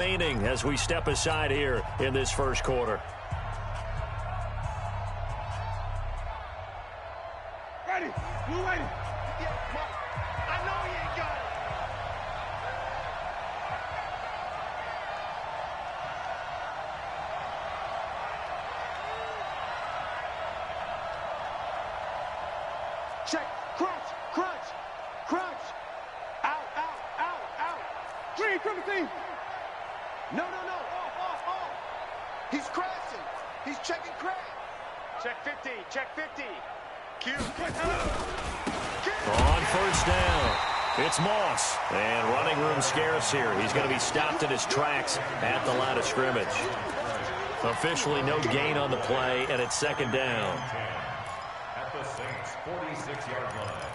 remaining as we step aside here in this first quarter. Ready. You ready? I know he ain't got it. Check. Crunch. Crunch. Crunch. Out. Out. Out. Out. Green, triple team. No. Off. He's crashing. He's checking crash. Check 50. Check 50. Q. On first down, it's Moss. And running room scarce here. He's going to be stopped in his tracks at the line of scrimmage. Officially no gain on the play, and it's second down. At the Saints' 46-yard line.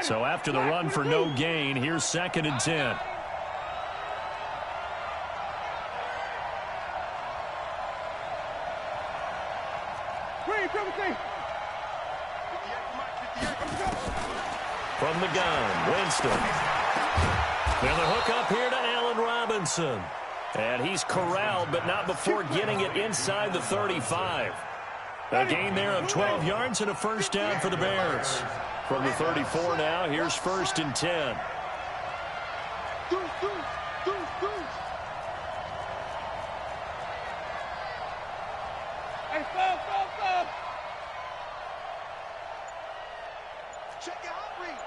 So after the run for no gain, here's second and 10. From the gun, Winston. And the hook up here to Allen Robinson. And he's corralled, but not before getting it inside the 35. A gain there of 12 yards and a first down for the Bears. From the 34 now, here's first and 10. Hey, stop. Check your hot read.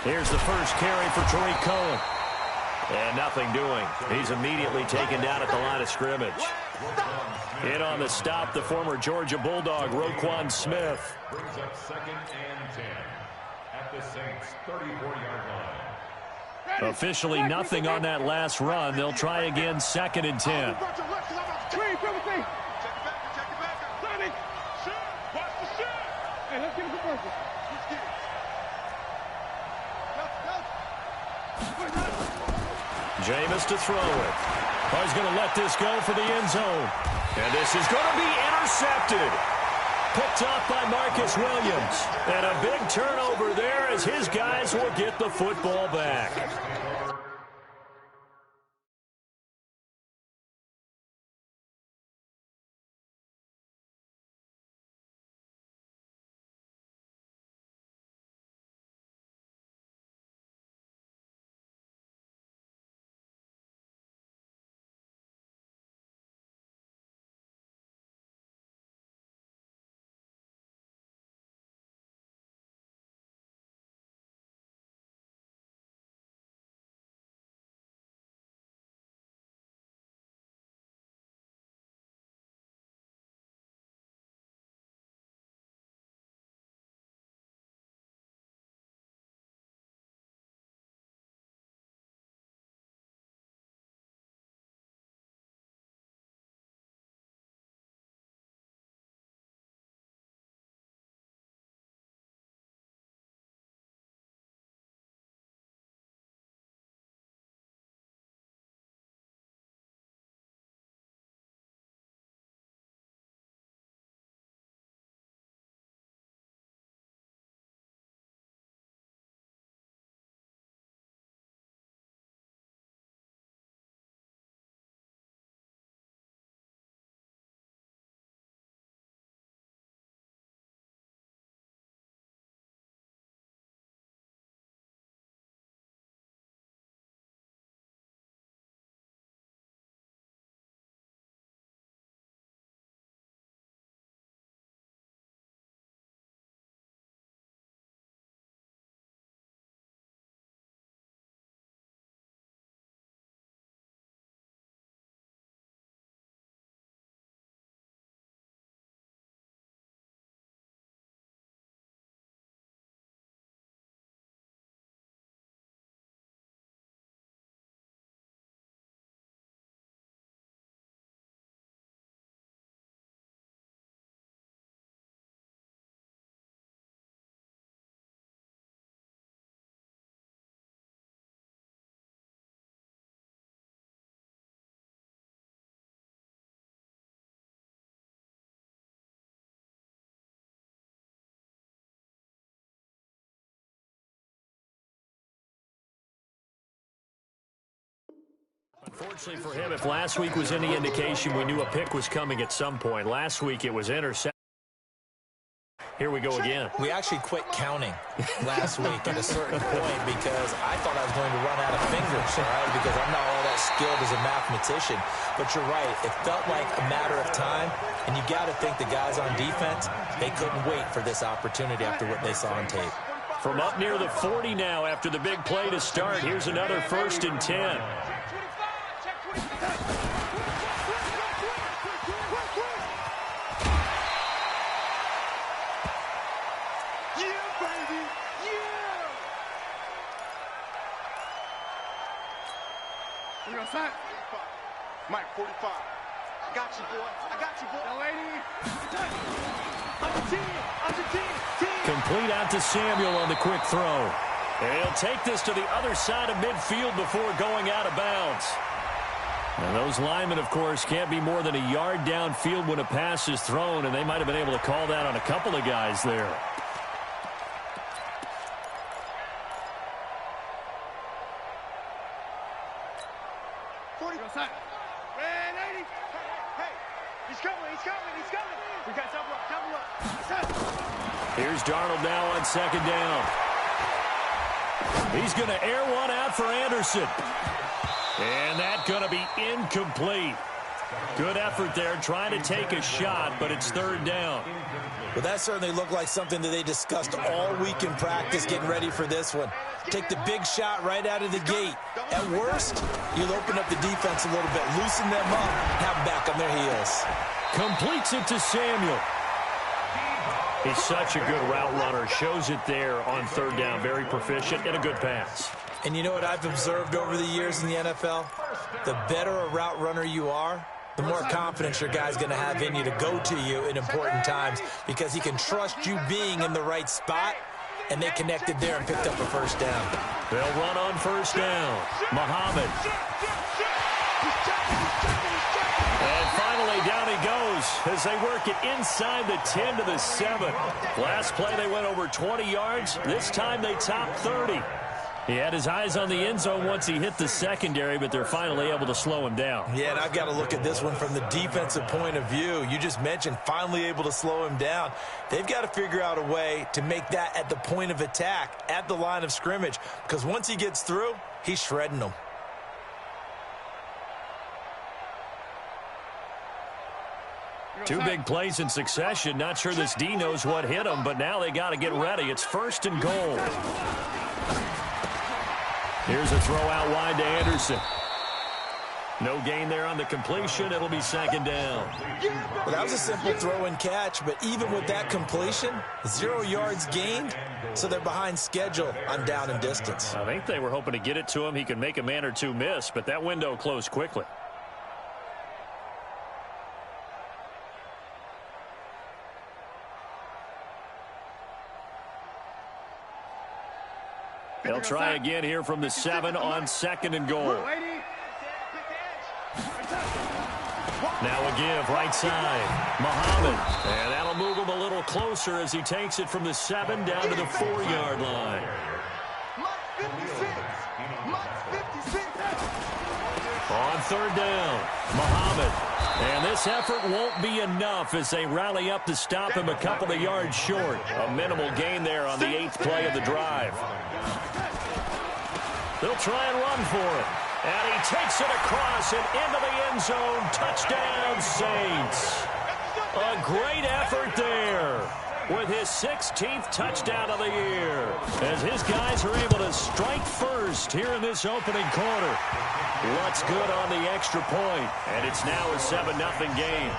Here's the first carry for Tariq Cohen. And nothing doing. He's immediately taken down at the line of scrimmage. In on the stop, the former Georgia Bulldog, Roquan Smith. Brings up second and 10 at the Saints' 34-yard line. Officially nothing on that last run. They'll try again, second and 10. Jameis to throw it. He's going to let this go for the end zone. And this is going to be intercepted. Picked off by Marcus Williams. And a big turnover there as his guys will get the football back. Unfortunately for him, if last week was any indication, we knew a pick was coming at some point. Last week it was intercepted. Here we go again. We actually quit counting last week at a certain point because I thought I was going to run out of fingers, all right, because I'm not all that skilled as a mathematician. But you're right. It felt like a matter of time, and you got to think the guys on defense, they couldn't wait for this opportunity after what they saw on tape. From up near the 40 now after the big play to start, here's another 1st and 10. Mike, 45. I got you, boy. I got you, boy. Now, lady. Under 10. Complete out to Samuel on the quick throw. And he'll take this to the other side of midfield before going out of bounds. And those linemen, of course, can't be more than a yard downfield when a pass is thrown, and they might have been able to call that on a couple of guys there. Here's Darnold now on 2nd down. He's going to air one out for Anderson. And that's going to be incomplete. Good effort there, trying to take a shot, but it's 3rd down. Well, that certainly looked like something that they discussed all week in practice getting ready for this one. Take the big shot right out of the gate. At worst, you'll open up the defense a little bit, loosen them up, have them back on their heels. Completes it to Samuel. He's such a good route runner. Shows it there on 3rd down. Very proficient and a good pass. And you know what I've observed over the years in the NFL? The better a route runner you are, the more confidence your guy's going to have in you to go to you in important times because he can trust you being in the right spot, and they connected there and picked up a 1st down. They'll run on 1st down. Muhammad. And finally, down he goes as they work it inside the 10 to the 7. Last play, they went over 20 yards. This time, they topped 30. He had his eyes on the end zone once he hit the secondary, but they're finally able to slow him down. Yeah, and I've got to look at this one from the defensive point of view. You just mentioned finally able to slow him down. They've got to figure out a way to make that at the point of attack, at the line of scrimmage, because once he gets through, he's shredding them. Two big plays in succession. Not sure this D knows what hit him, but now they got to get ready. It's 1st and goal. Here's a throw out wide to Anderson. No gain there on the completion. It'll be 2nd down. Well, that was a simple throw and catch, but even with that completion, 0 yards gained, so they're behind schedule on down and distance. I think they were hoping to get it to him. He could make a man or two miss, but that window closed quickly. They'll try again here from the 7 on 2nd and goal. Now a give, right side. Muhammad. And that'll move him a little closer as he takes it from the 7 down to the 4-yard line. On 3rd down, Muhammad. And this effort won't be enough as they rally up to stop him a couple of yards short. A minimal gain there on the 8th play of the drive. They'll try and run for it. And he takes it across and into the end zone. Touchdown, Saints. A great effort there with his 16th touchdown of the year as his guys are able to strike first here in this opening quarter. What's good on the extra point, and it's now a 7-0 game.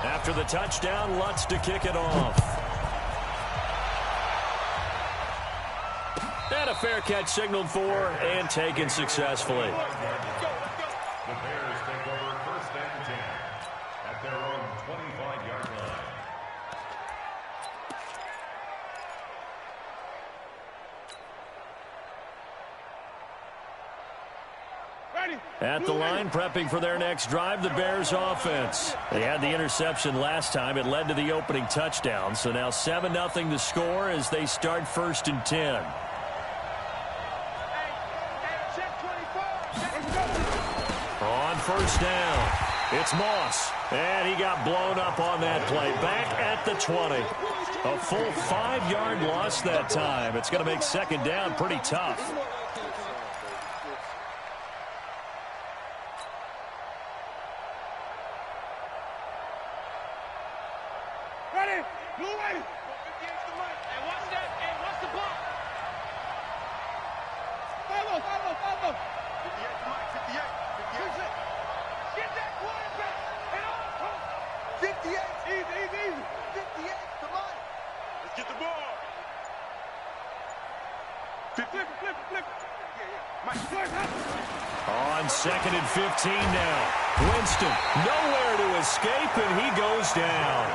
After the touchdown, Lutz to kick it off. And a fair catch signaled for and taken successfully. The Bears take over 1st and 10 at their own 25-yard line. Ready. At the line, prepping for their next drive, the Bears offense. They had the interception last time. It led to the opening touchdown. So now 7-0 to score as they start 1st and 10. On 1st down, it's Moss. And he got blown up on that play. Back at the 20. A full 5-yard loss that time. It's going to make 2nd down pretty tough. Ready? Blue way. 58's the money. And watch that. And watch the block. Follow. 58's the money. 58. 58. Get that quarterback. And on. 58. Easy. 58's the money. Let's get the ball. Flip. On 2nd and 15 now. Winston, nowhere to escape, and he goes down.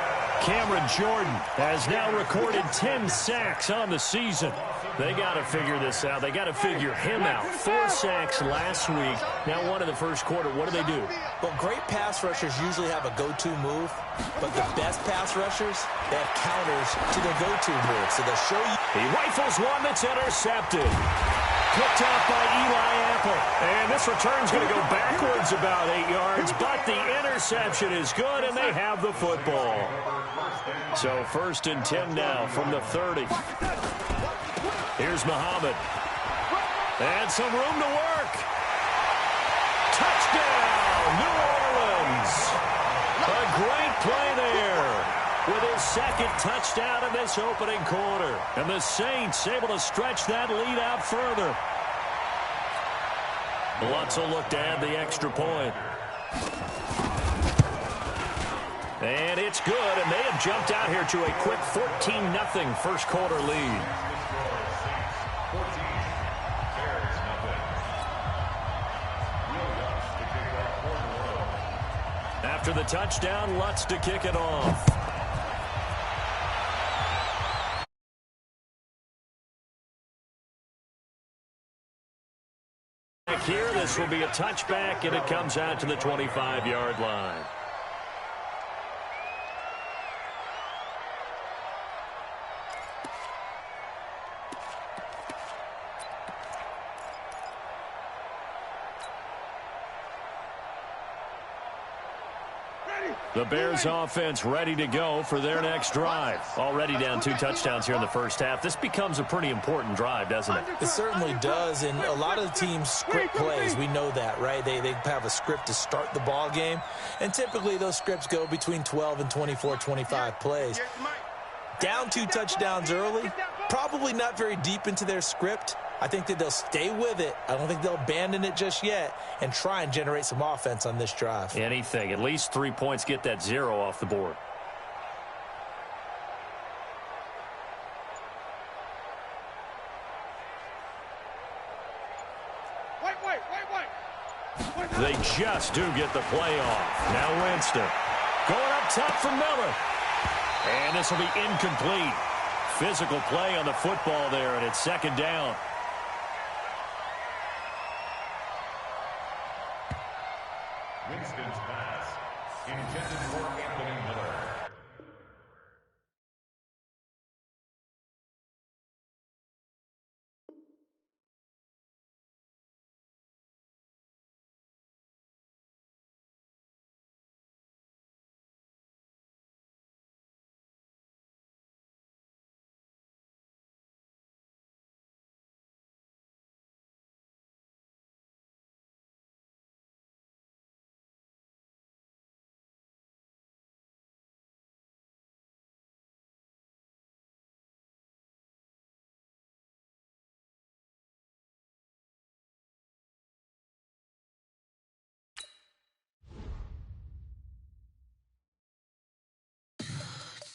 Cameron Jordan has now recorded 10 sacks on the season. They got to figure this out. They got to figure him out. 4 sacks last week. Now 1 in the first quarter. What do? Well, great pass rushers usually have a go-to move, but the best pass rushers, they have counters to their go-to move. So they'll show you. He rifles one that's intercepted. Picked off by Eli Apple. And this return's going to go backwards about 8 yards, but the interception is good, and they have the football. So 1st and 10 now from the 30. Here's Muhammad. And some room to work. Touchdown, New Orleans. A great play there with his 2nd touchdown in this opening quarter. And the Saints able to stretch that lead out further. Lutz will look to add the extra point. And it's good, and they have jumped out here to a quick 14-0 first quarter lead. After the touchdown, Lutz to kick it off. Here, this will be a touchback, and it comes out to the 25-yard line. The Bears offense ready to go for their next drive. Already down 2 touchdowns here in the first half. This becomes a pretty important drive, doesn't it? It certainly does, and a lot of the teams script plays. We know that, right? They have a script to start the ball game, and typically those scripts go between 12 and 24, 25 plays. Down 2 touchdowns early, probably not very deep into their script. I think that they'll stay with it. I don't think they'll abandon it just yet and try and generate some offense on this drive. Anything. At least 3 points, get that 0 off the board. They just do get the play off. Now Winston going up top for Miller. And this will be incomplete. Physical play on the football there, and it's 2nd down. Winston's pass intended for Anthony Miller.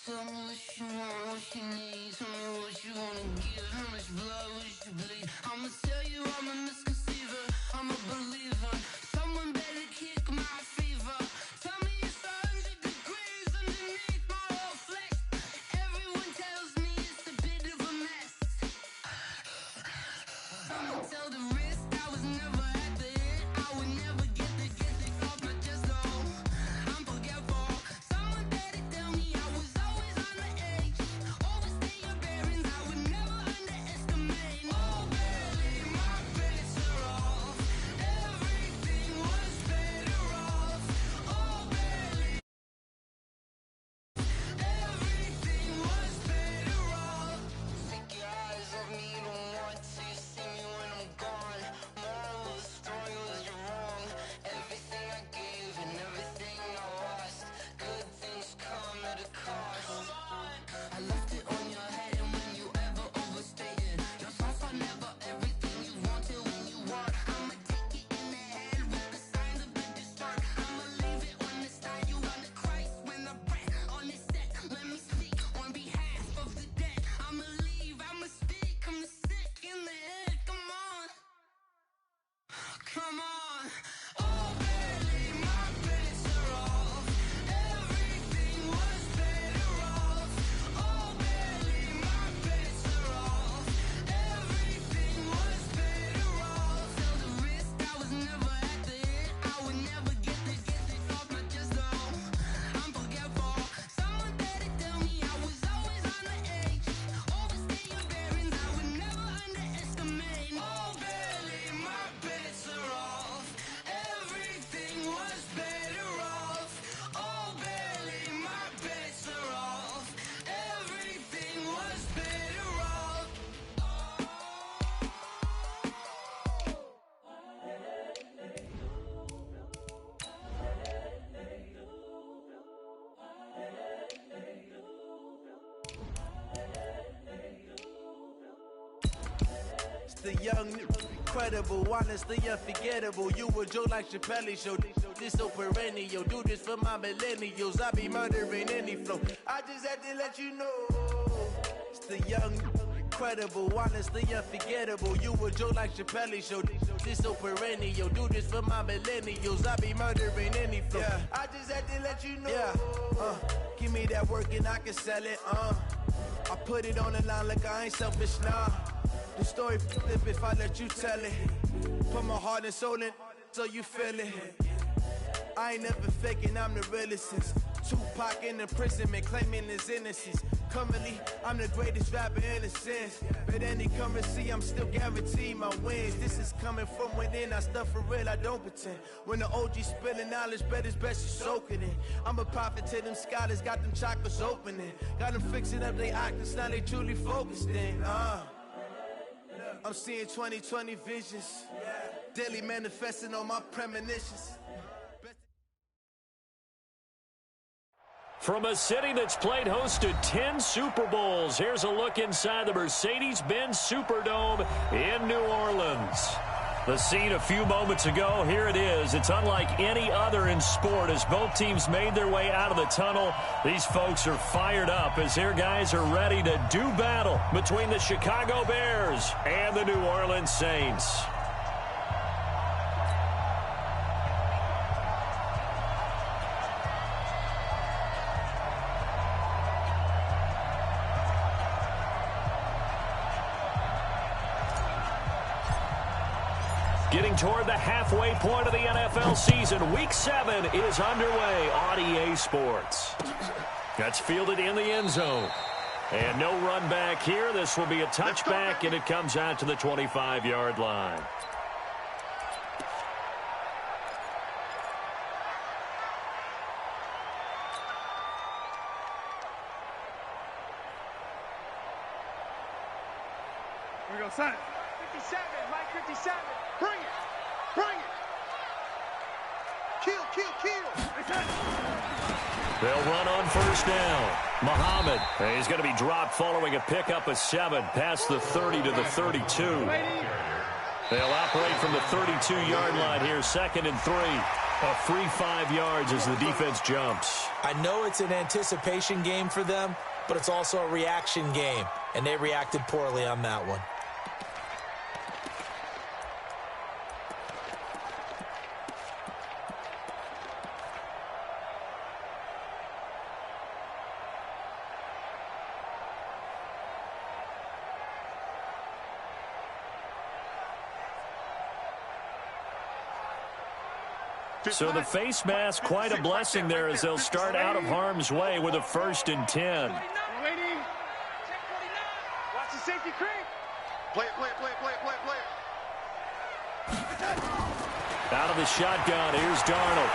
Tell me what you want, what you need. Tell me what you wanna give. How much blood would you bleed? I'ma tell you I'm a misconceiver. I'm a believer. Someone better kick my fever. Tell me it's 100 degrees underneath my whole flesh. Everyone tells me it's a bit of a mess. Someone tell the risk I was never at the end. I would never The young, incredible, honestly unforgettable. You a joke like Chappelle show. This so perennial. Do this for my millennials. I be murdering any flow. I just had to let you know. It's the young, incredible, honestly unforgettable. You a joke like Chappelle show. This so perennial. Do this for my millennials. I be murdering any flow. Yeah. I just had to let you know. Yeah. Give me that work and I can sell it. I put it on the line like I ain't selfish, nah. The story flip if I let you tell it. Put my heart and soul in so you feel it. I ain't never faking, I'm the realest since Tupac in imprisonment, claiming his innocence. Currently, I'm the greatest rapper in a sense. But any currency, I'm still guaranteed my wins. This is coming from within, I stuff for real, I don't pretend. When the OG spilling knowledge, bet it's best you soak it in. I'm a prophet to them scholars, got them chakras opening. Got them fixing up they octaves, now they truly focused in. I'm seeing 2020 visions, daily manifesting on my premonitions. From a city that's played host to 10 Super Bowls, here's a look inside the Mercedes-Benz Superdome in New Orleans. The scene a few moments ago, here it is. It's unlike any other in sport as both teams made their way out of the tunnel. These folks are fired up as their guys are ready to do battle between the Chicago Bears and the New Orleans Saints. Getting toward the halfway point of the NFL season, Week 7 is underway on EA Sports. That's fielded in the end zone. And no run back here. This will be a touchback, and it comes out to the 25-yard line. Here we go, son. 57, Mike 57. Bring it. Bring it. Kill, kill, kill. They'll run on first down. Muhammad, he's going to be dropped following a pickup of 7 past the 30 to the 32. They'll operate from the 32-yard line here, 2nd and 3. A free 5 yards as the defense jumps. I know it's an anticipation game for them, but it's also a reaction game, and they reacted poorly on that one. So the face mask, quite a blessing there as they'll start out of harm's way with a 1st and 10. Watch the safety creep. Play it, play it, play it, play it, play it, play it. Out of the shotgun, here's Darnold.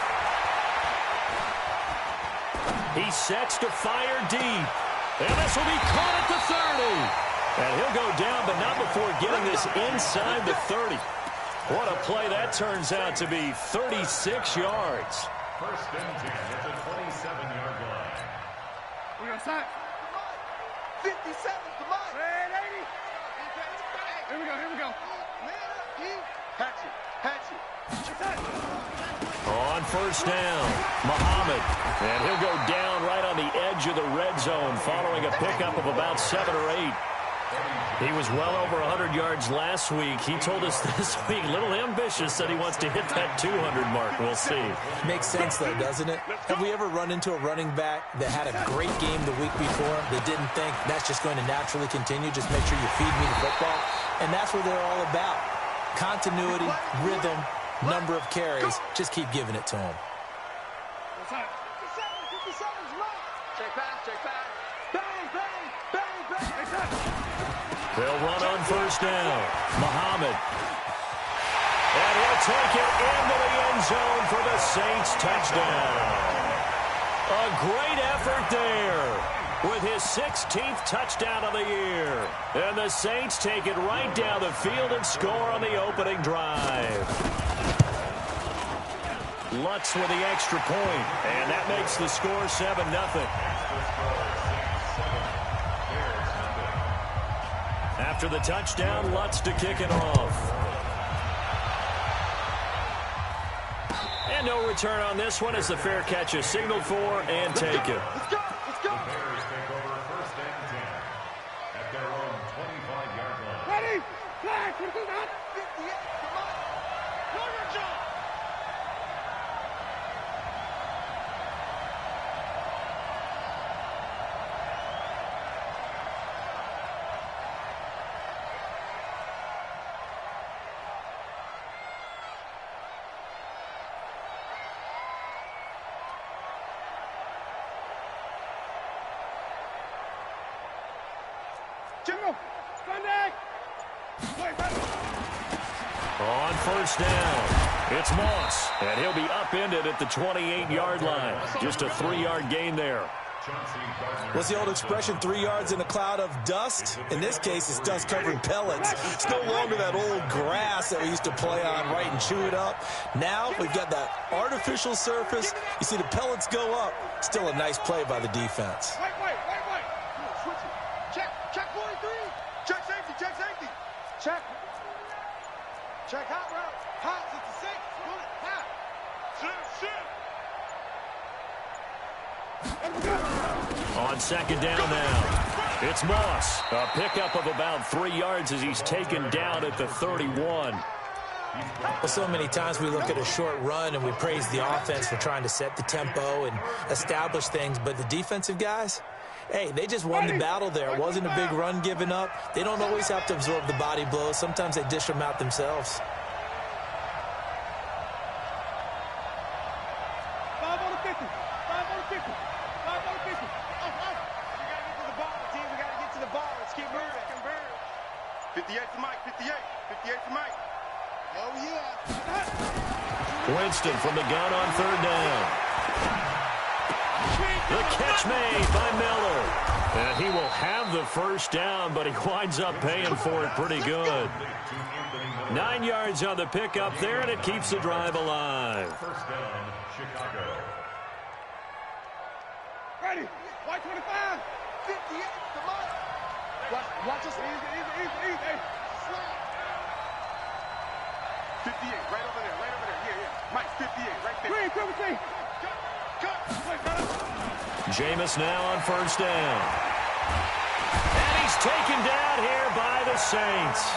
He sets to fire deep. And this will be caught at the 30. And he'll go down, but not before getting this inside the 30. What a play that turns out to be, 36 yards. 1st and 10 at the 27-yard line. We got sack. 57, come on. Hey, lady. Here we go, here we go. Hatch it, hatch it. On first down, Muhammad. And he'll go down right on the edge of the red zone following a pickup of about 7 or 8. He was well over 100 yards last week. He told us this week, a little ambitious, that he wants to hit that 200 mark. We'll see. Makes sense, though, doesn't it? Have we ever run into a running back that had a great game the week before that didn't think that's just going to naturally continue? Just make sure you feed me the football. And that's what they're all about. Continuity, rhythm, number of carries. Just keep giving it to them. 57's right. Check pass, check pass. Bang, bang, bang, bang. They'll run on first down. Muhammad. And he'll take it into the end zone for the Saints touchdown. A great effort there with his 16th touchdown of the year. And the Saints take it right down the field and score on the opening drive. Lutz with the extra point, and that makes the score 7-0. After the touchdown, Lutz to kick it off. And no return on this one as the fair catch is signaled for and taken. Let's go. Let's go. The Bears take over 1st and 10 at their own 25-yard line. Ready? Flag. 58. Come on. Do your job. Jingle. Sunday. On 1st down, it's Moss, and he'll be upended at the 28-yard line. Just a 3-yard gain there. What's the old expression, 3 yards in a cloud of dust? In this case, it's dust-covered pellets. It's no longer that old grass that we used to play on, right, and chew it up. Now we've got that artificial surface. You see the pellets go up. Still a nice play by the defense. Wait. Switch it. Check 43. Check safety. Check hot route. Hot to the 6. Pull it. Hot. Shoot. On 2nd down now, it's Moss. A pickup of about 3 yards as he's taken down at the 31. Well, so many times we look at a short run and we praise the offense for trying to set the tempo and establish things, but the defensive guys, hey, they just won the battle there. It wasn't a big run given up. They don't always have to absorb the body blows. Sometimes they dish them out themselves. 5 on the 50. 5 on the 50. 5 on the 50. We got to get to the ball, team. We got to get to the ball. Let's keep moving. 58 to Mike. 58 to Mike. Oh, yeah. Winston from the gun on 3rd down. The catch made by Miller. And he will have the 1st down, but he winds up paying for it pretty good. 9 yards on the pickup there, and it keeps the drive alive. 1st down, Chicago. Ready. White 25. 58. Come on. Watch us. Easy. 58. Right over there. Yeah. Mike, 58. Right there. Green, come with me. Cut. Jameis now on 1st down. And he's taken down here by the Saints.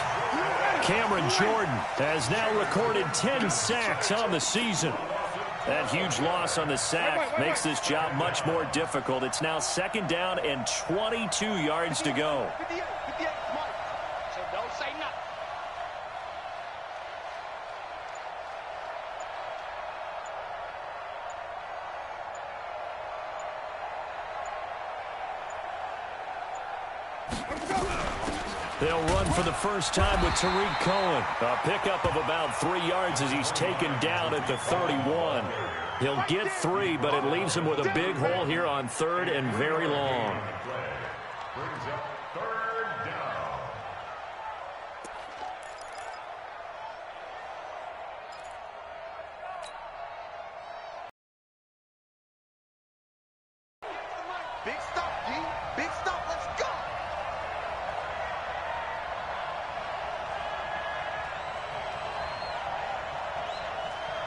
Cameron Jordan has now recorded 10 sacks on the season. That huge loss on the sack makes this job much more difficult. It's now 2nd down and 22 yards to go. 58. Mike. So don't say nothing. They'll run for the first time with Tariq Cohen. A pickup of about 3 yards as he's taken down at the 31. He'll get 3, but it leaves him with a big hole here on 3rd and very long. Brings up 3rd down. Big stop, D. Big stop. Let's go.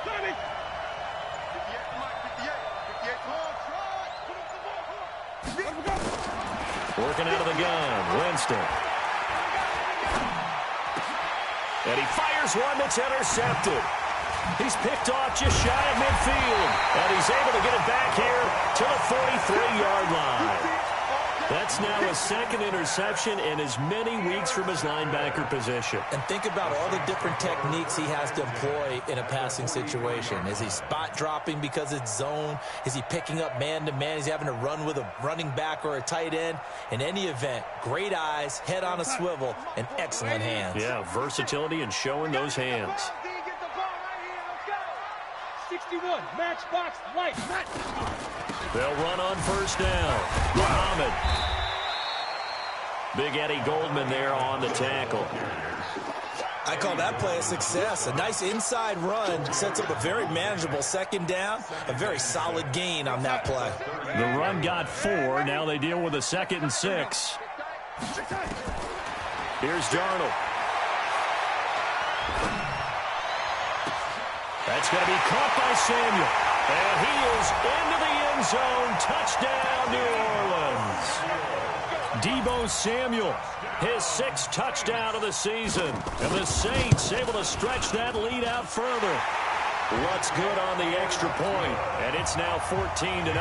Johnny. 58 to Mike. 58 to Hall. Working out of the gun, Winston. And he fires one that's intercepted. He's picked off just shy of midfield. And he's able to get it back here to the 43-yard line. That's now his 2nd interception in as many weeks from his linebacker position. And think about all the different techniques he has to employ in a passing situation. Is he spot dropping because it's zone? Is he picking up man-to-man? Is he having to run with a running back or a tight end? In any event, great eyes, head on a swivel, and excellent hands. Yeah, versatility and showing those hands. 61, matchbox, light. They'll run on 1st down. Muhammad. Big Eddie Goldman there on the tackle. I call that play a success. A nice inside run sets up a very manageable 2nd down. A very solid gain on that play. The run got 4. Now they deal with a 2nd and 6. Here's Darnold. That's going to be caught by Samuel. And he is into the end zone. Touchdown, New Orleans. Deebo Samuel, his 6th touchdown of the season. And the Saints able to stretch that lead out further. Lutz good on the extra point, and it's now 14-0.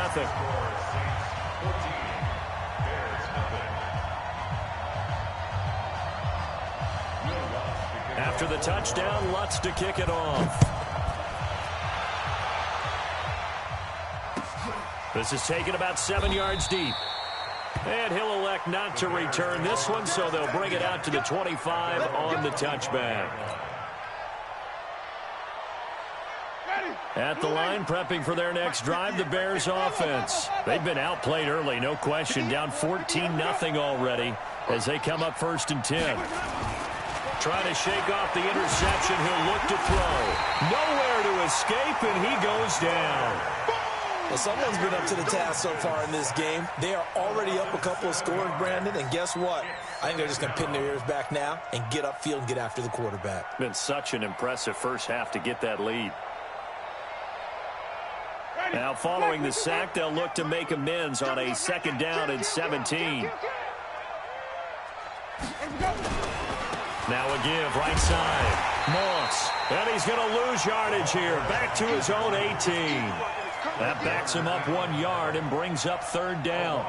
After the touchdown, Lutz to kick it off. This is taken about 7 yards deep. And he'll elect not to return this one, so they'll bring it out to the 25 on the touchback. At the line, prepping for their next drive, the Bears offense. They've been outplayed early, no question. Down 14-0 already as they come up 1st and 10. Trying to shake off the interception. He'll look to throw. Nowhere to escape, and he goes down. Well, someone's been up to the task so far in this game. They are already up a couple of scores, Brandon, and guess what? I think they're just going to pin their ears back now and get upfield and get after the quarterback. Been such an impressive first half to get that lead. Now, following the sack, they'll look to make amends on a 2nd down and 17. Now a give, right side. Moss. And he's going to lose yardage here. Back to his own 18. That backs him up 1 yard and brings up 3rd down.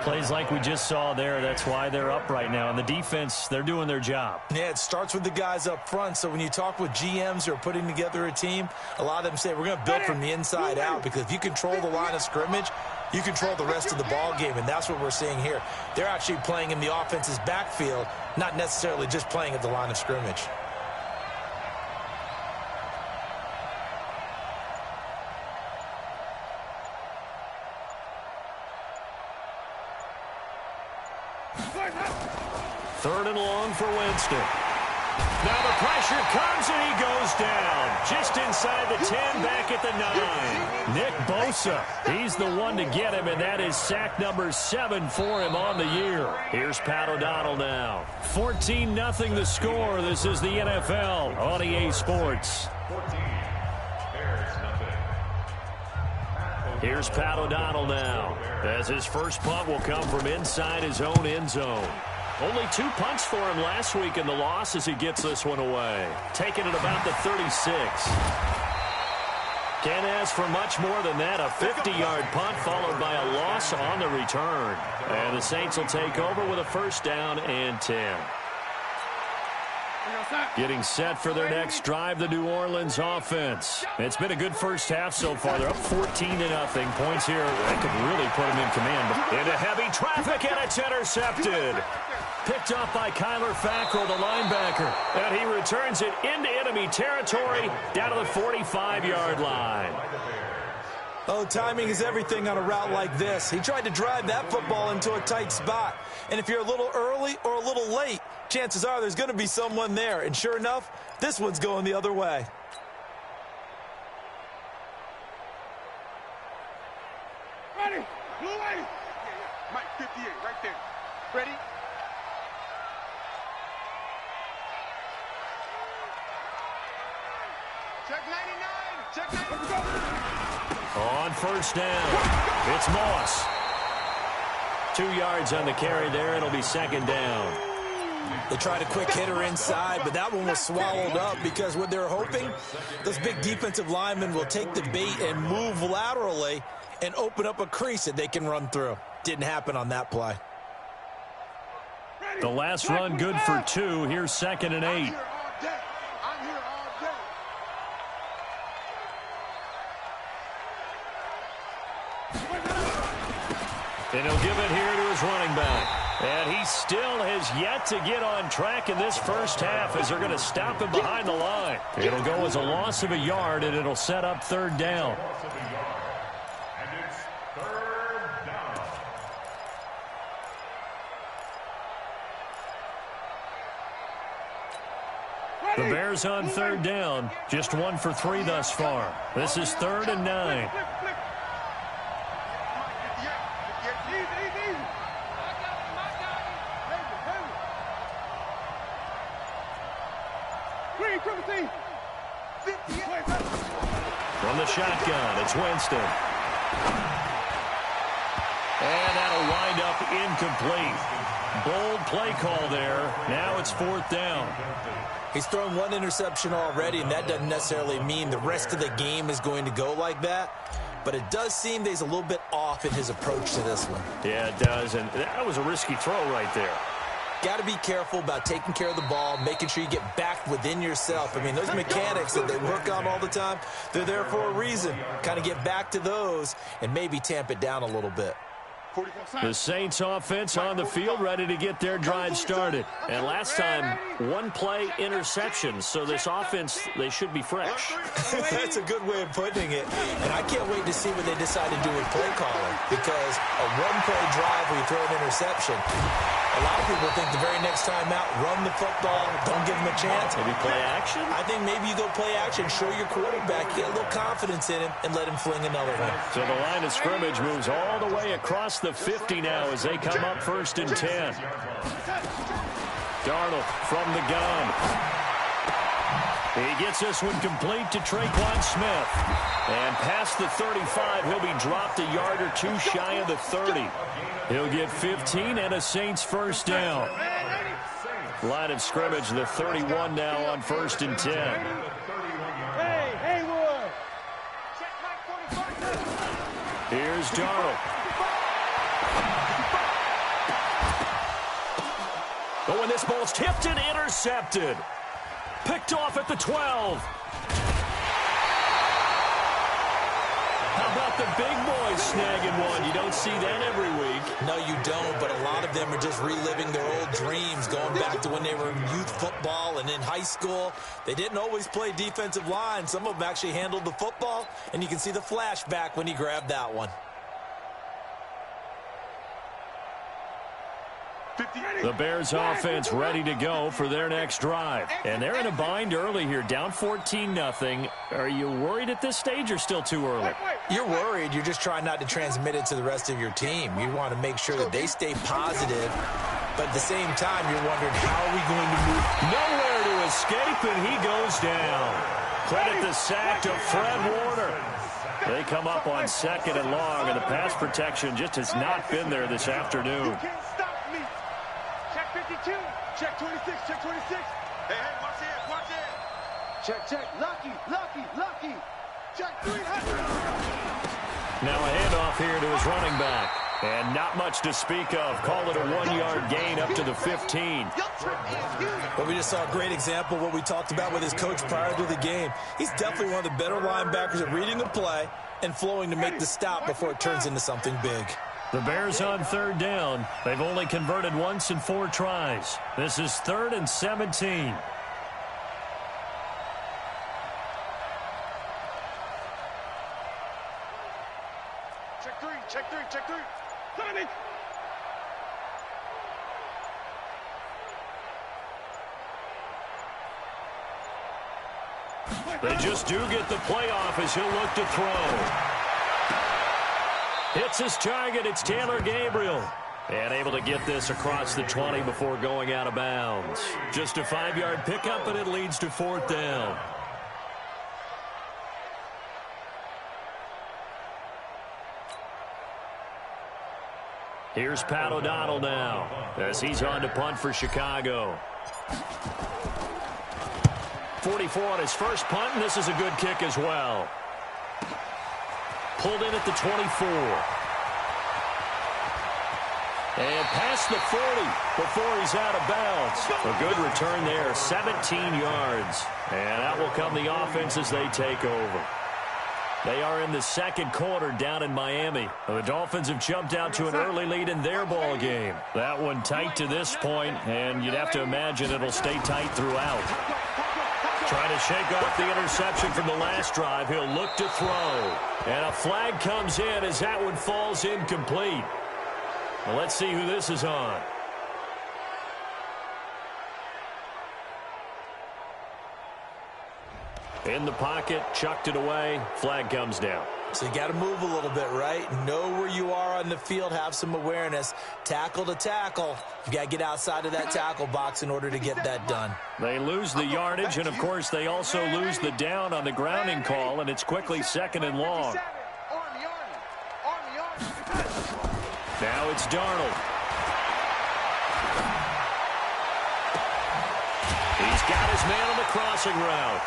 Plays like we just saw there. That's why they're up right now. And the defense, they're doing their job. Yeah, it starts with the guys up front. So when you talk with GMs who are putting together a team, a lot of them say, we're going to build from the inside out. Because if you control the line of scrimmage, you control the rest of the ball game. And that's what we're seeing here. They're actually playing in the offense's backfield, not necessarily just playing at the line of scrimmage. Third and long for Winston. Now the pressure comes and he goes down. Just inside the 10, back at the 9. Nick Bosa, he's the one to get him, and that is sack number 7 for him on the year. Here's Pat O'Donnell now. 14-0 the score. This is the NFL on EA Sports. Here's Pat O'Donnell now, as his first punt will come from inside his own end zone. Only 2 punts for him last week in the loss as he gets this one away. Taking it about the 36. Can't ask for much more than that. A 50-yard punt followed by a loss on the return. And the Saints will take over with a 1st down and 10. Getting set for their next drive, the New Orleans offense. It's been a good first half so far. They're up 14-0. Points here, they could really put them in command. Into heavy traffic, and it's intercepted. Picked off by Kyler Fackrell, the linebacker. And he returns it into enemy territory down to the 45-yard line. Oh, timing is everything on a route like this. He tried to drive that football into a tight spot. And if you're a little early or a little late, chances are there's going to be someone there. And sure enough, this one's going the other way. Ready? Blue 80. Mike 58 right there. Ready? Check 99. Check 99. On 1st down, it's Moss. 2 yards on the carry there. It'll be 2nd down. They tried a quick hitter inside, but that one was swallowed up because what they're hoping, those big defensive linemen will take the bait and move laterally and open up a crease that they can run through. Didn't happen on that play. The last run good for 2. Here's 2nd and 8. And he'll give it here to his running back. And he still has yet to get on track in this first half as they're going to stop him behind the line. It'll go as a loss of a yard, and it'll set up 3rd down. And it's 3rd down. The Bears on 3rd down. Just 1 for 3 thus far. This is 3rd and 9. shotgun. It's Winston. And that'll wind up incomplete. Bold play call there. Now it's 4th down. He's thrown one interception already, and that doesn't necessarily mean the rest of the game is going to go like that. But it does seem that he's a little bit off in his approach to this one. Yeah, it does, and that was a risky throw right there. Got to be careful about taking care of the ball, making sure you get back within yourself. I mean, those mechanics that they work on all the time, they're there for a reason. Kind of get back to those and maybe tamp it down a little bit. The Saints offense on the field, ready to get their drive started. And last time, one play interception. So this offense, they should be fresh. That's a good way of putting it. And I can't wait to see what they decide to do with play calling. Because a one-play drive where you throw an interception, a lot of people think the very next time out, run the football, don't give them a chance. Maybe play action? I think maybe you go play action, show your quarterback, get a little confidence in him, and let him fling another one. So the line of scrimmage moves all the way across the 50 now as they come up 1st and 10. Darnold from the gun. He gets this one complete to Traquan Smith. And past the 35, he'll be dropped a yard or two shy of the 30. He'll get 15 and a Saints 1st down. Line of scrimmage, the 31 now on 1st and 10. Hey, Haywood. Here's Darnold. Oh, and this ball's tipped and intercepted. Picked off at the 12. How about the big boys snagging one? You don't see that every week. No, you don't, but a lot of them are just reliving their old dreams, going back to when they were in youth football and in high school. They didn't always play defensive line. Some of them actually handled the football, and you can see the flashback when he grabbed that one. The Bears offense ready to go for their next drive. And they're in a bind early here, down 14-0. Are you worried at this stage or still too early? You're worried. You're just trying not to transmit it to the rest of your team. You want to make sure that they stay positive. But at the same time, you're wondering, how are we going to move? Nowhere to escape, and he goes down. Credit the sack to Fred Warner. They come up on 2nd and long, and the pass protection just has not been there this afternoon. Check 52. Check 26. Check 26. Hey, watch it. Watch it. Check. Lucky. Check 300. Now a handoff here to his running back. And not much to speak of. Call it a 1-yard gain up to the 15. Well, we just saw a great example of what we talked about with his coach prior to the game. He's definitely one of the better linebackers at reading a play and flowing to make the stop before it turns into something big. The Bears on 3rd down. They've only converted once in 4 tries. This is 3rd and 17. Check 3. Sonic. They just do get the playoff as he'll look to throw. Hits his target. It's Taylor Gabriel. And able to get this across the 20 before going out of bounds. Just a 5-yard pickup, and it leads to 4th down. Here's Pat O'Donnell now as he's on to punt for Chicago. 44 on his first punt, and this is a good kick as well. Pulled in at the 24. And past the 40 before he's out of bounds. A good return there, 17 yards. And out will come the offense as they take over. They are in the 2nd quarter down in Miami. The Dolphins have jumped out to an early lead in their ball game. That one tight to this point, and you'd have to imagine it'll stay tight throughout. Trying to shake off the interception from the last drive. He'll look to throw. And a flag comes in as that one falls incomplete. Well, let's see who this is on. In the pocket, chucked it away. Flag comes down. So you got to move a little bit, right? Know where you are on the field, have some awareness. Tackle to tackle. You got to get outside of that tackle box in order to get that done. They lose the yardage, and, of course, they also lose the down on the grounding call, and it's quickly 2nd and long. Now it's Darnold. He's got his man on the crossing route.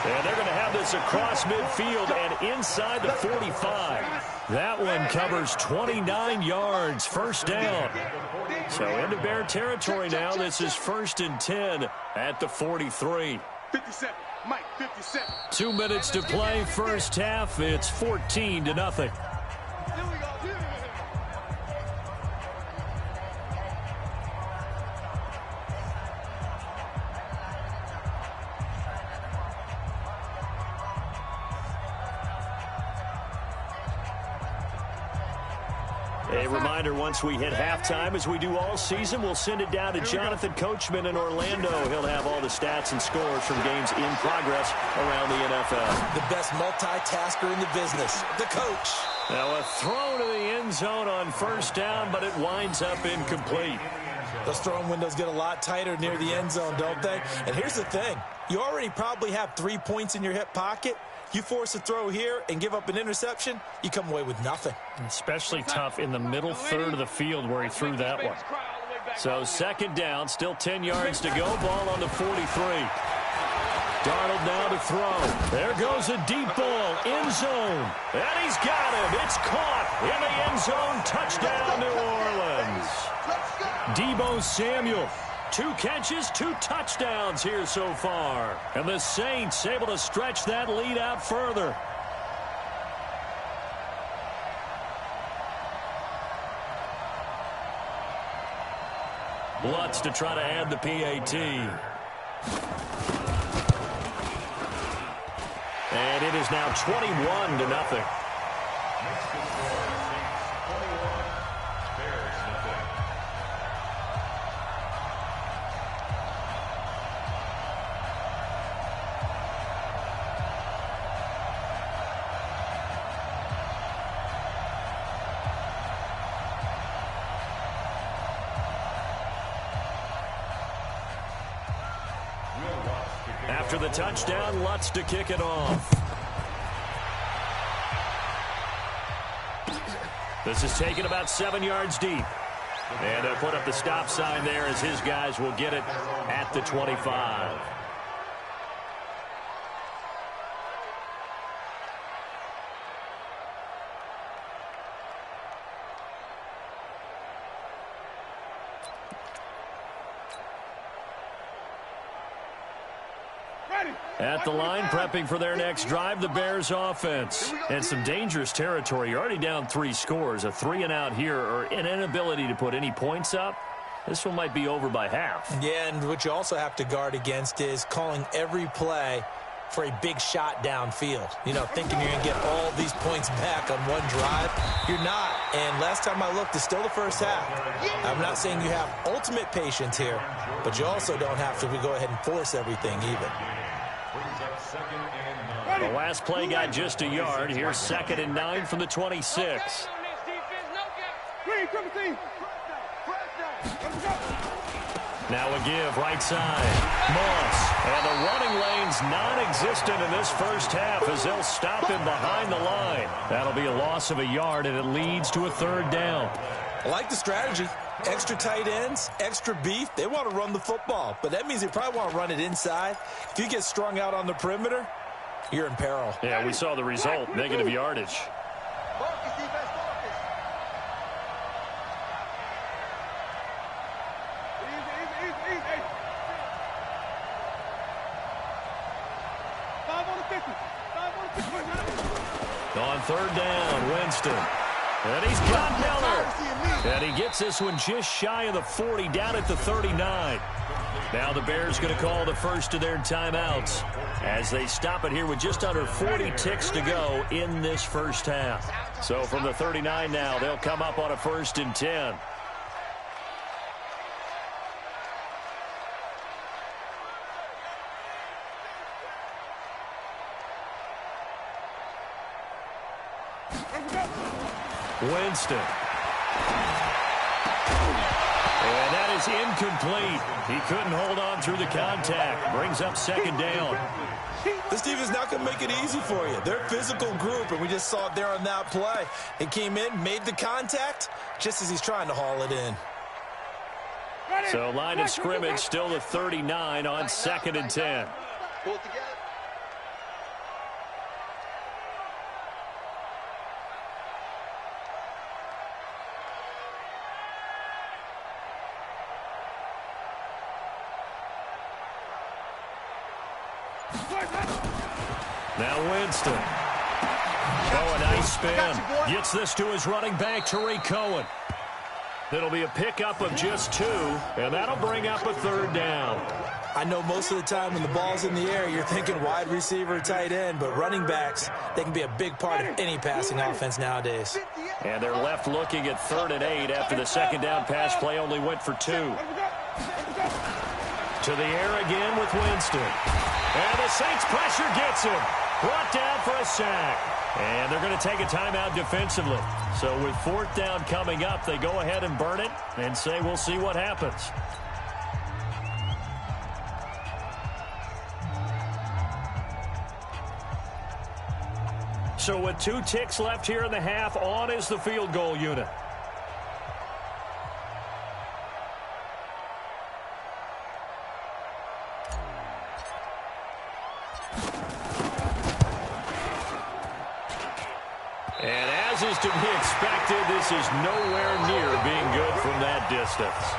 And they're going to have this across midfield and inside the 45. That one covers 29 yards, first down. So into Bear territory now. This is 1st and 10 at the 43. 57, Mike, 57. 2 minutes to play, first half. It's 14-0. Here we go. A reminder, once we hit halftime, as we do all season, we'll send it down to Jonathan Coachman in Orlando. He'll have all the stats and scores from games in progress around the NFL. The best multitasker in the business, the coach. Now a throw to the end zone on first down, but it winds up incomplete. Those throwing windows get a lot tighter near the end zone, don't they? And here's the thing. You already probably have 3 points in your hip pocket. You force a throw here and give up an interception, you come away with nothing. Especially tough in the middle third of the field where he threw that one. So 2nd down, still 10 yards to go. Ball on the 43. Darnold now to throw. There goes a deep ball, end zone. And he's got him. It's caught in the end zone. Touchdown, New Orleans. Deebo Samuel. 2 catches, 2 touchdowns here so far. And the Saints able to stretch that lead out further. Lutz to try to add the PAT. And it is now 21-0. After the touchdown, Lutz to kick it off. This is taken about 7 yards deep. And they'll put up the stop sign there as his guys will get it at the 25. At the line, prepping for their next drive, the Bears offense. And some dangerous territory. You're already down 3 scores. A 3-and-out here, or an inability to put any points up. This one might be over by half. Yeah, and what you also have to guard against is calling every play for a big shot downfield. You know, thinking you're going to get all these points back on one drive. You're not. And last time I looked, it's still the first half. I'm not saying you have ultimate patience here, but you also don't have to go ahead and force everything either. The last play got just a yard. Here's 2nd and 9 from the 26. Now a give, right side. Moss. And the running lane's non-existent in this first half as they'll stop him behind the line. That'll be a loss of a yard, and it leads to a 3rd down. I like the strategy. Extra tight ends, extra beef. They want to run the football, but that means they probably want to run it inside. If you get strung out on the perimeter, you're in peril. Yeah, we saw the result, negative yardage. On 3rd down, Winston. And he's got Miller. And he gets this one just shy of the 40, down at the 39. Now the Bears going to call the first of their timeouts as they stop it here with just under 40 ticks to go in this first half. So from the 39 now, they'll come up on a 1st and 10. Winston. And that is incomplete. He couldn't hold on through the contact. Brings up second down. This defense is not going to make it easy for you. They're a physical group, and we just saw it there on that play. It came in, made the contact, just as he's trying to haul it in. So line of scrimmage still the 39 on 2nd and 10. Pull it together. Now Winston. Oh, a nice spin. Gets this to his running back, Tariq Cohen. It'll be a pickup of just 2, and that'll bring up a 3rd down. I know most of the time when the ball's in the air, you're thinking wide receiver, tight end, but running backs, they can be a big part of any passing offense nowadays. And they're left looking at 3rd and 8 after the second down pass play only went for 2. To the air again with Winston. And the Saints pressure gets him. Brought down for a sack. And they're going to take a timeout defensively. So with 4th down coming up, they go ahead and burn it and say we'll see what happens. So with 2 ticks left here in the half, on is the field goal unit. And as is to be expected, this is nowhere near being good from that distance.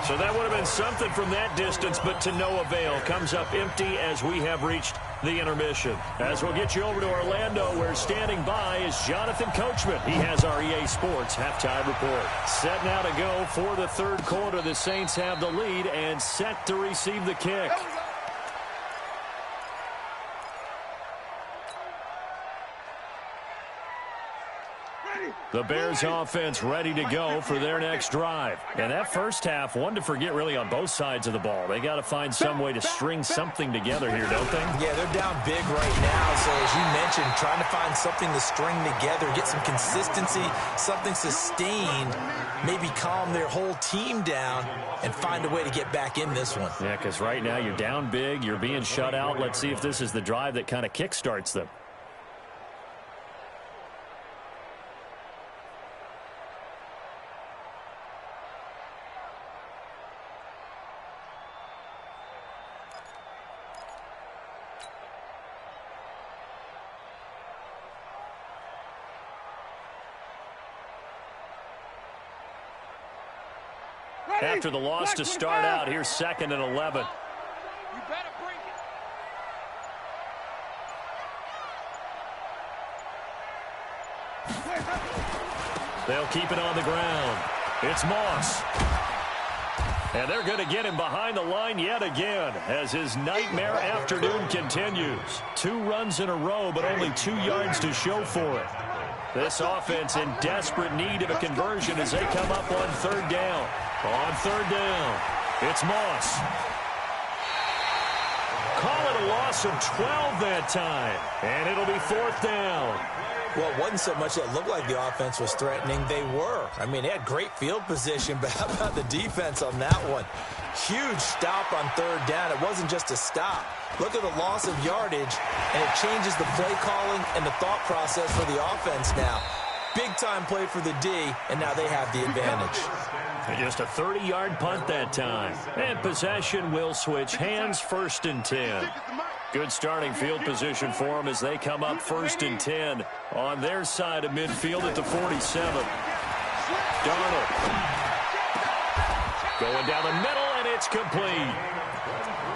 So that would have been something from that distance, but to no avail. Comes up empty as we have reached the intermission. As we'll get you over to Orlando, where standing by is Jonathan Coachman. He has our EA Sports halftime report. Set now to go for the 3rd quarter. The Saints have the lead and set to receive the kick. The Bears offense ready to go for their next drive. And that first half, one to forget really on both sides of the ball. They got to find some way to string something together here, don't they? Yeah, they're down big right now. So as you mentioned, trying to find something to string together, get some consistency, something sustained, maybe calm their whole team down and find a way to get back in this one. Yeah, because right now you're down big, you're being shut out. Let's see if this is the drive that kind of kickstarts them. After the loss to start out, here's 2nd and 11. You better bring it. They'll keep it on the ground. It's Moss. And they're going to get him behind the line yet again as his nightmare afternoon continues. 2 runs in a row, but only 2 yards to show for it. This offense in desperate need of a conversion as they come up on 3rd down. On 3rd down, it's Moss. Call it a loss of 12 that time, and it'll be 4th down. Well, it wasn't so much that it looked like the offense was threatening. They were. I mean, they had great field position, but how about the defense on that one? Huge stop on 3rd down. It wasn't just a stop. Look at the loss of yardage, and it changes the play calling and the thought process for the offense now. Big-time play for the D, and now they have the advantage. And just a 30-yard punt that time. And possession will switch hands, 1st and 10. Good starting field position for them as they come up 1st and 10 on their side of midfield at the 47. Darnold going down the middle, and it's complete.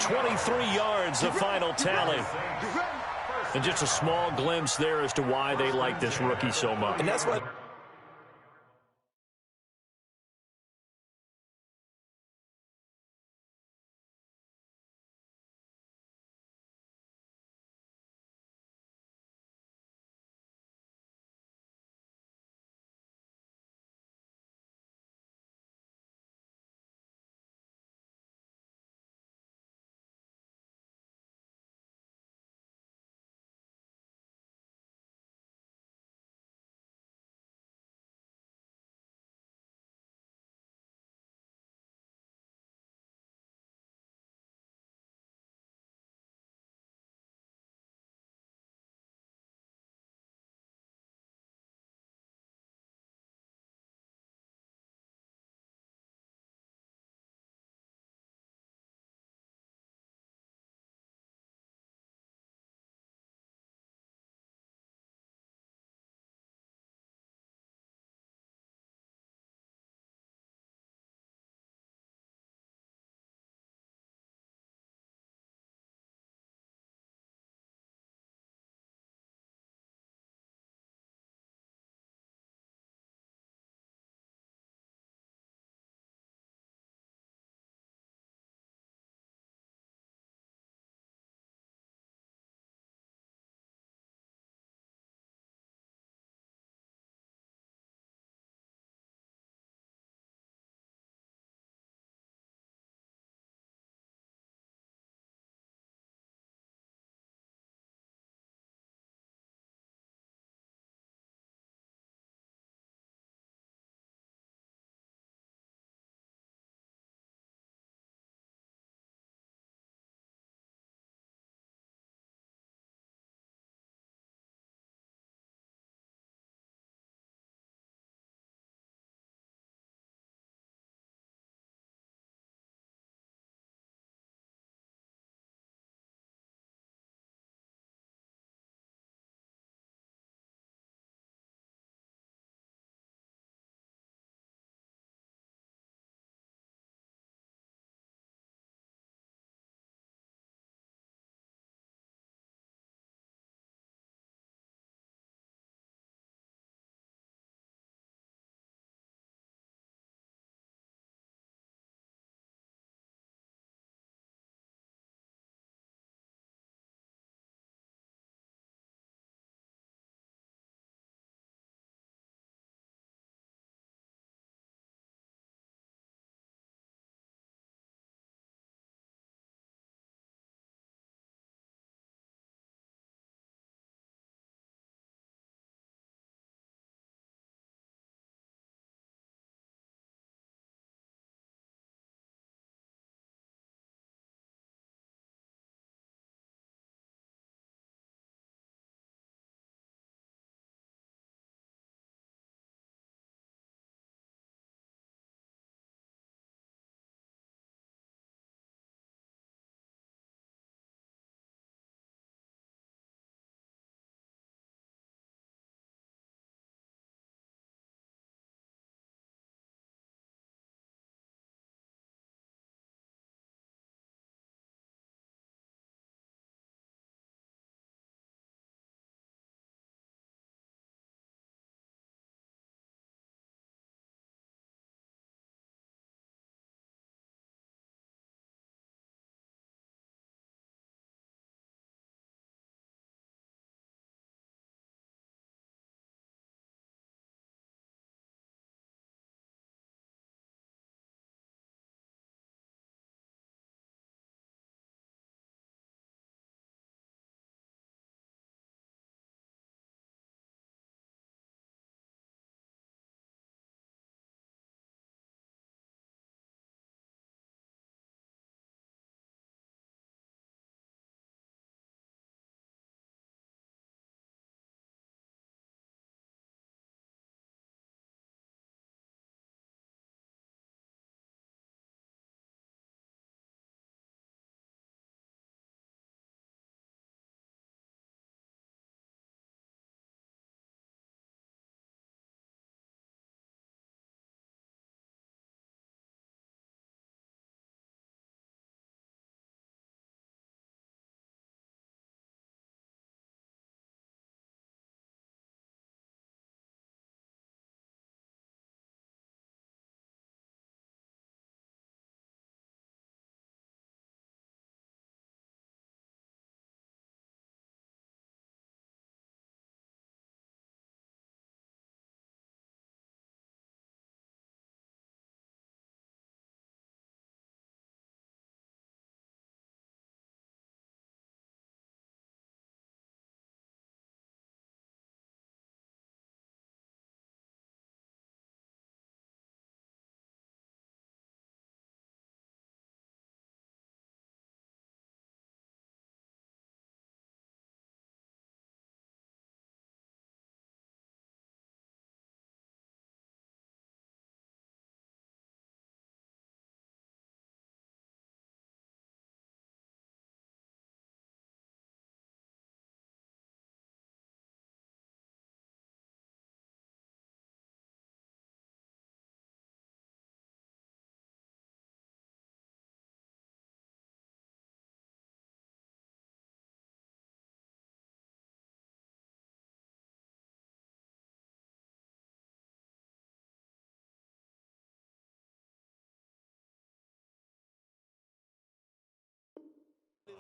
23 yards, the final tally. And just a small glimpse there as to why they like this rookie so much. And that's what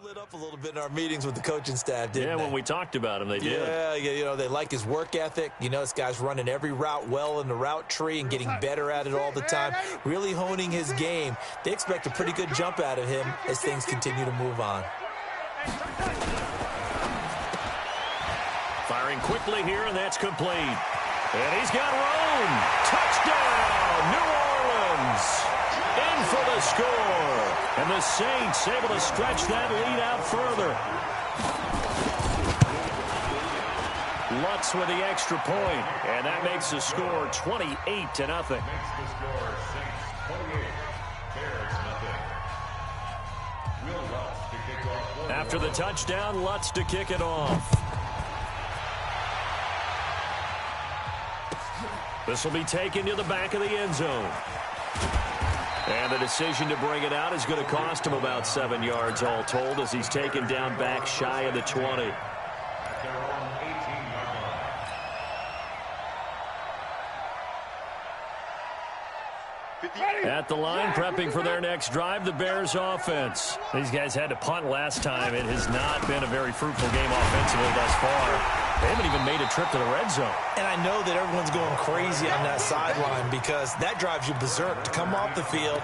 lit up a little bit in our meetings with the coaching staff, didn't they? Yeah, when we talked about him, they did. Yeah, you know, they like his work ethic. You know, this guy's running every route well in the route tree and getting better at it all the time, really honing his game. They expect a pretty good jump out of him as things continue to move on. Firing quickly here, and that's complete. And he's got room. Touchdown, New Orleans. In for the score. And the Saints able to stretch that lead out further. Lutz with the extra point, and that makes the score 28-0. Makes the score Saints 28, Bears nothing. Will Lutz to kick off. After the touchdown, Lutz to kick it off. This will be taken to the back of the end zone. And the decision to bring it out is going to cost him about 7 yards all told as he's taken down back shy of the 20. At their own 18-yard line. At the line, prepping for their next drive, the Bears offense. These guys had to punt last time. It has not been a very fruitful game offensively thus far. They haven't even made a trip to the red zone. And I know that everyone's going crazy on that sideline because that drives you berserk to come off the field,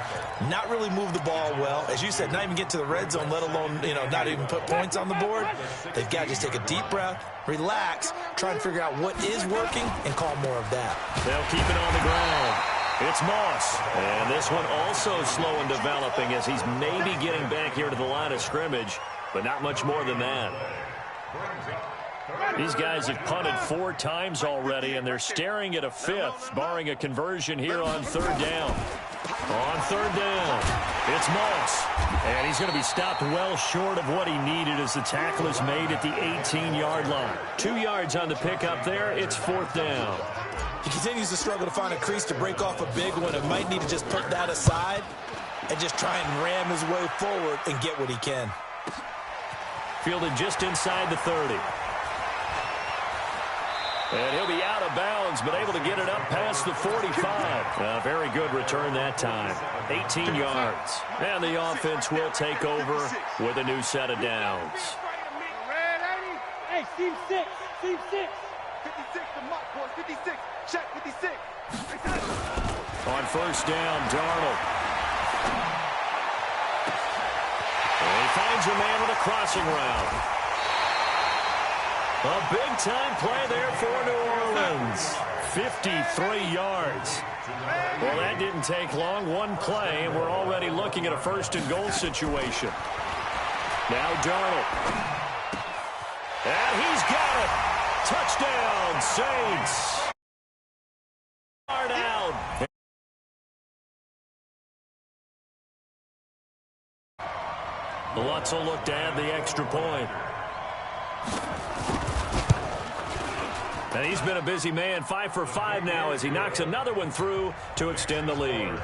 not really move the ball well. As you said, not even get to the red zone, let alone, you know, not even put points on the board. They've got to just take a deep breath, relax, try and figure out what is working, and call more of that. They'll keep it on the ground. It's Moss. And this one also slow in developing as he's maybe getting back here to the line of scrimmage, but not much more than that. These guys have punted 4 times already, and they're staring at a 5th, barring a conversion here on 3rd down. On 3rd down, it's Moss. And he's going to be stopped well short of what he needed as the tackle is made at the 18-yard line. 2 yards on the pickup there. It's 4th down. He continues to struggle to find a crease to break off a big one. It might need to just put that aside and just try and ram his way forward and get what he can. Fielded just inside the 30. And he'll be out of bounds, but able to get it up past the 45. Very good return that time. 18 yards. And the offense will take over with a new set of downs. Hey, Steve 6. Steve 6. 56 to Mike, boys. 56. Check 56. On 1st down, Darnold. And he finds a man with a crossing route. A big-time play there for New Orleans. 53 yards. Well, that didn't take long. One play, and we're already looking at a 1st and goal situation. Now Darnold. And he's got it. Touchdown, Saints. Hard out. Lutz will look to add the extra point. And he's been a busy man, 5 for 5 now as he knocks another one through to extend the lead.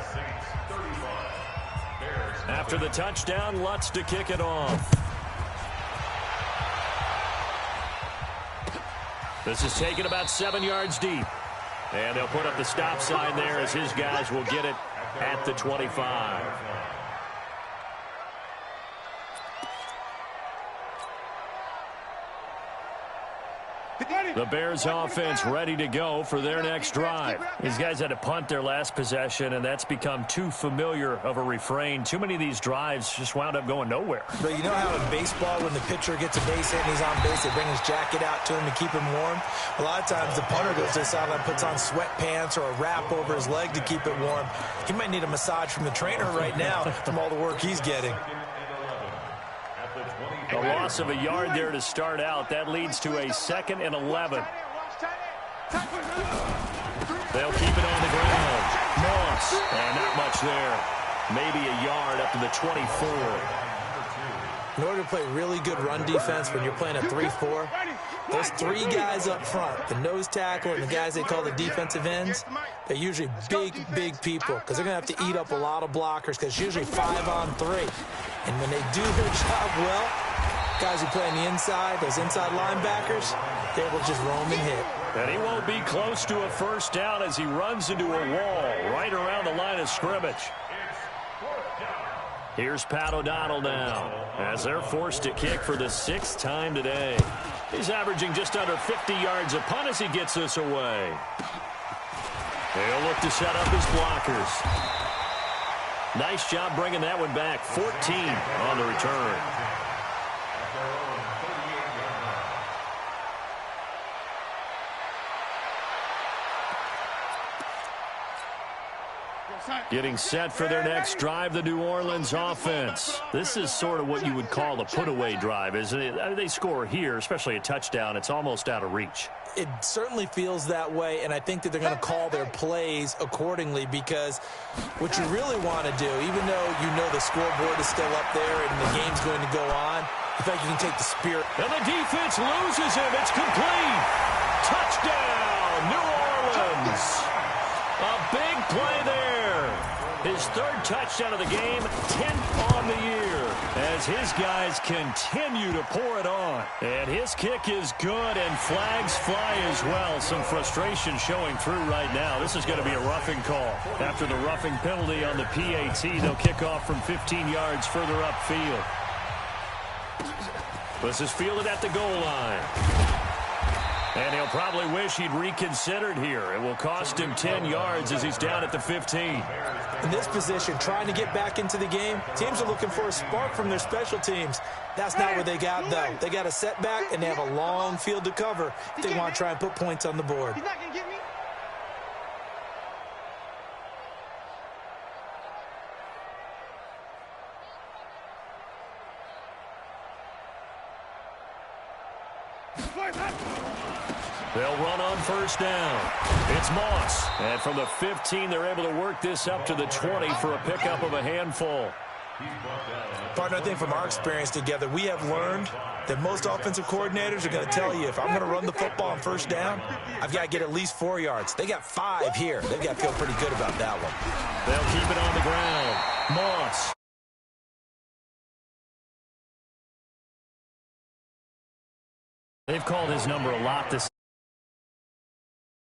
After the touchdown, Lutz to kick it off. This is taken about 7 yards deep. And they'll put up the stop sign there as his guys will get it at the 25. The Bears offense ready to go for their next drive. These guys had to punt their last possession, and that's become too familiar of a refrain. Too many of these drives just wound up going nowhere. But you know how in baseball, when the pitcher gets a base hit and he's on base, they bring his jacket out to him to keep him warm? A lot of times the punter goes to the sideline, puts on sweatpants or a wrap over his leg to keep it warm. He might need a massage from the trainer right now from all the work he's getting. A loss of a yard there to start out. That leads to a 2nd and 11. They'll keep it on the ground. Moss. And not much there. Maybe a yard up to the 24. In order to play really good run defense when you're playing a 3-4, those 3 guys up front, the nose tackle and the guys they call the defensive ends, they're usually big people because they're going to have to eat up a lot of blockers because it's usually 5 on 3. And when they do their job well, guys who play on the inside, those inside linebackers, they will just roam and hit. And he won't be close to a 1st down as he runs into a wall right around the line of scrimmage. Here's Pat O'Donnell now as they're forced to kick for the 6th time today. He's averaging just under 50 yards a punt as he gets this away. They'll look to set up his blockers. Nice job bringing that one back. 14 on the return. Getting set for their next drive, the New Orleans offense. This is sort of what you would call a put-away drive, isn't it? They score here, especially a touchdown. It's almost out of reach. It certainly feels that way, and I think that they're going to call their plays accordingly, because what you really want to do, even though you know the scoreboard is still up there and the game's going to go on, you think you can take the spirit. And the defense loses him. It's complete. Touchdown, New Orleans. A big play there. His 3rd touchdown of the game, 10th on the year, as his guys continue to pour it on. And his kick is good, and flags fly as well. Some frustration showing through right now. This is going to be a roughing call. After the roughing penalty on the PAT, they'll kick off from 15 yards further upfield. This is fielded at the goal line. And he'll probably wish he'd reconsidered here. It will cost him 10 yards as he's down at the 15. In this position, trying to get back into the game, teams are looking for a spark from their special teams. That's not what they got, though. They got a setback, and they have a long field to cover if they want to try and put points on the board. He's not going to get me. They'll run on first down. It's Moss. And from the 15, they're able to work this up to the 20 for a pickup of a handful. Partner, I think from our experience together, we have learned that most offensive coordinators are going to tell you, if I'm going to run the football on first down, I've got to get at least 4 yards. They got 5 here. They've got to feel pretty good about that one. They'll keep it on the ground. Moss. They've called his number a lot this